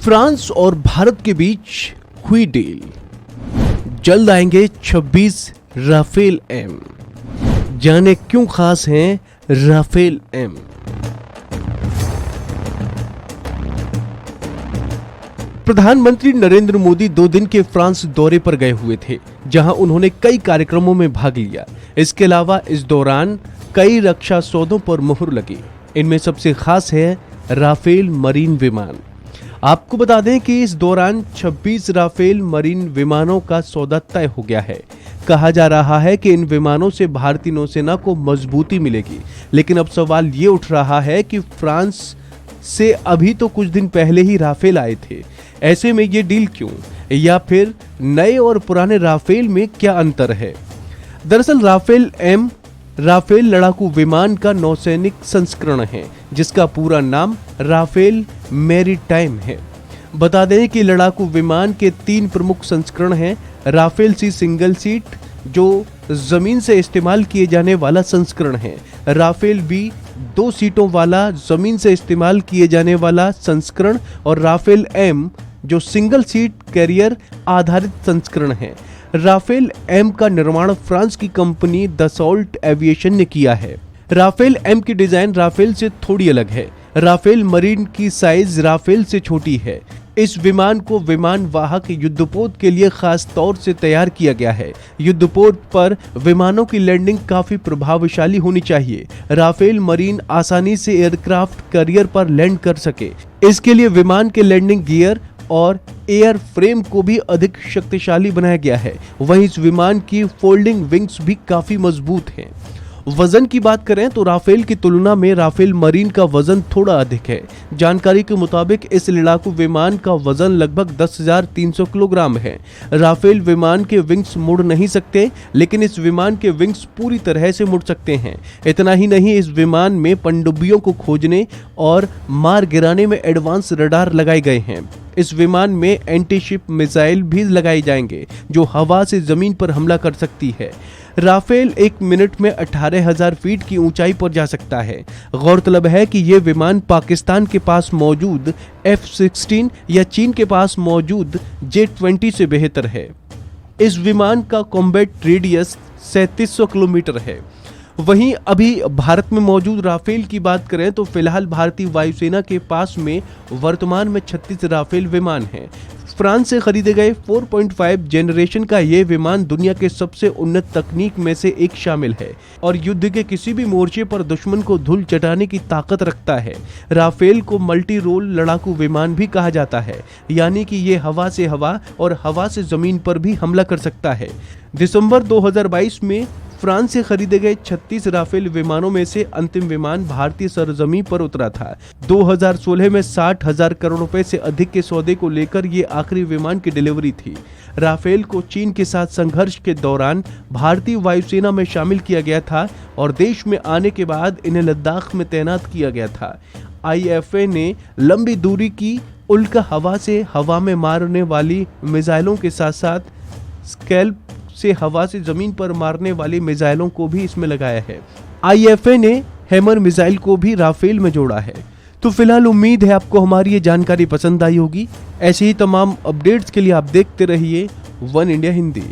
France और भारत के बीच हुई डील। जल्द आएंगे 26 राफेल एम। जाने क्यों खास हैं राफेल एम। प्रधानमंत्री नरेंद्र मोदी 2 दिन के फ्रांस दौरे पर गए हुए थे, जहां उन्होंने कई कार्यक्रमों में भाग लिया। इसके अलावा इस दौरान कई रक्षा सौदों पर मुहर लगी। इनमें सबसे खास है राफेल मरीन विमान। आपको बता दें कि इस दौरान 26 राफेल मरीन विमानों का सौदा तय हो गया है। कहा जा रहा है कि इन विमानों से भारतीय नौसेना को मजबूती मिलेगी, लेकिन अब सवाल ये उठ रहा है कि फ्रांस से अभी तो कुछ दिन पहले ही राफेल आए थे, ऐसे में ये डील क्यों, या फिर नए और पुराने राफेल में क्या अंतर है। दरअसल राफेल एम राफेल लड़ाकू विमान का नौसैनिक संस्करण है, जिसका पूरा नाम राफेल मैरीटाइम है। बता दें कि लड़ाकू विमान के 3 प्रमुख संस्करण हैं। राफेल सी सिंगल सीट, जो जमीन से इस्तेमाल किए जाने वाला संस्करण है। राफेल बी 2 सीटों वाला जमीन से इस्तेमाल किए जाने वाला संस्करण, और राफेल एम जो सिंगल सीट कैरियर आधारित संस्करण है। राफेल एम का निर्माण फ्रांस की कंपनी दसॉल्ट एविएशन ने किया है। राफेल एम की डिजाइन राफेल से थोड़ी अलग है। राफेल मरीन की साइज राफेल से छोटी है। इस विमान को विमान वाहक युद्धपोत के लिए खास तौर से तैयार किया गया है। युद्धपोत पर विमानों की लैंडिंग काफी प्रभावशाली होनी चाहिए। राफेल मरीन आसानी से एयरक्राफ्ट कैरियर पर लैंड कर सके। इसके लिए विमान के लैंडिंग गियर और एयर फ्रेम को भी अधिक शक्तिशाली बनाया गया है। वहीं इस विमान की फोल्डिंग विंग्स भी काफी मजबूत हैं। वजन की बात करें तो राफेल की तुलना में राफेल मरीन का वजन थोड़ा अधिक है। जानकारी के मुताबिक इस लड़ाकू विमान का वजन लगभग 10,300 किलोग्राम है। राफेल विमान के विंग्स मुड़ नहीं सकते, लेकिन इस विमान के विंग्स पूरी तरह से मुड़ सकते हैं। इतना ही नहीं, इस विमान में पनडुब्बियों को खोजने और मार गिराने में एडवांस रडार लगाए गए हैं। इस विमान में एंटी शिप मिसाइल भी लगाए जाएंगे, जो हवा से जमीन पर हमला कर सकती है। राफेल 1 मिनट में 18,000 फीट की ऊंचाई पर जा सकता है। गौरतलब है कि यह विमान पाकिस्तान के पास मौजूद F-16 या चीन के पास मौजूद J-20 से बेहतर है। इस विमान का कॉम्बैट रेडियस 3700 किलोमीटर है। वहीं अभी भारत में मौजूद राफेल की बात करें तो फिलहाल भारतीय वायुसेना के पास में वर्तमान में 36 राफेल विमान हैं। फ्रांस से खरीदे गए 4.5 जेनरेशन का ये विमान दुनिया के सबसे उन्नत तकनीक में से एक शामिल है और युद्ध के किसी भी मोर्चे पर दुश्मन को धूल चटाने की ताकत रखता है। राफेल को मल्टी रोल लड़ाकू विमान भी कहा जाता है, यानी कि ये हवा से हवा और हवा से जमीन पर भी हमला कर सकता है। दिसंबर 2022 में फ्रांस से खरीदे गए 36 राफेल विमानों में से अंतिम विमान भारतीय सरजमीं पर उतरा था। 2016 में 60,000 करोड़ रुपए से अधिक के सौदे को लेकर ये आखिरी विमान की डिलीवरी थी। राफेल को चीन के साथ संघर्ष के दौरान भारतीय वायुसेना में शामिल किया गया था और देश में आने के बाद इन्हें लद्दाख में तैनात किया गया था। IFA ने लंबी दूरी की उल्का हवा से हवा में मारने वाली मिसाइलों के साथ साथ स्कैल्प से हवा से जमीन पर मारने वाली मिसाइलों को भी इसमें लगाया है। IFA ने हैमर मिसाइल को भी राफेल में जोड़ा है। तो फिलहाल उम्मीद है आपको हमारी ये जानकारी पसंद आई होगी। ऐसे ही तमाम अपडेट्स के लिए आप देखते रहिए वन इंडिया हिंदी।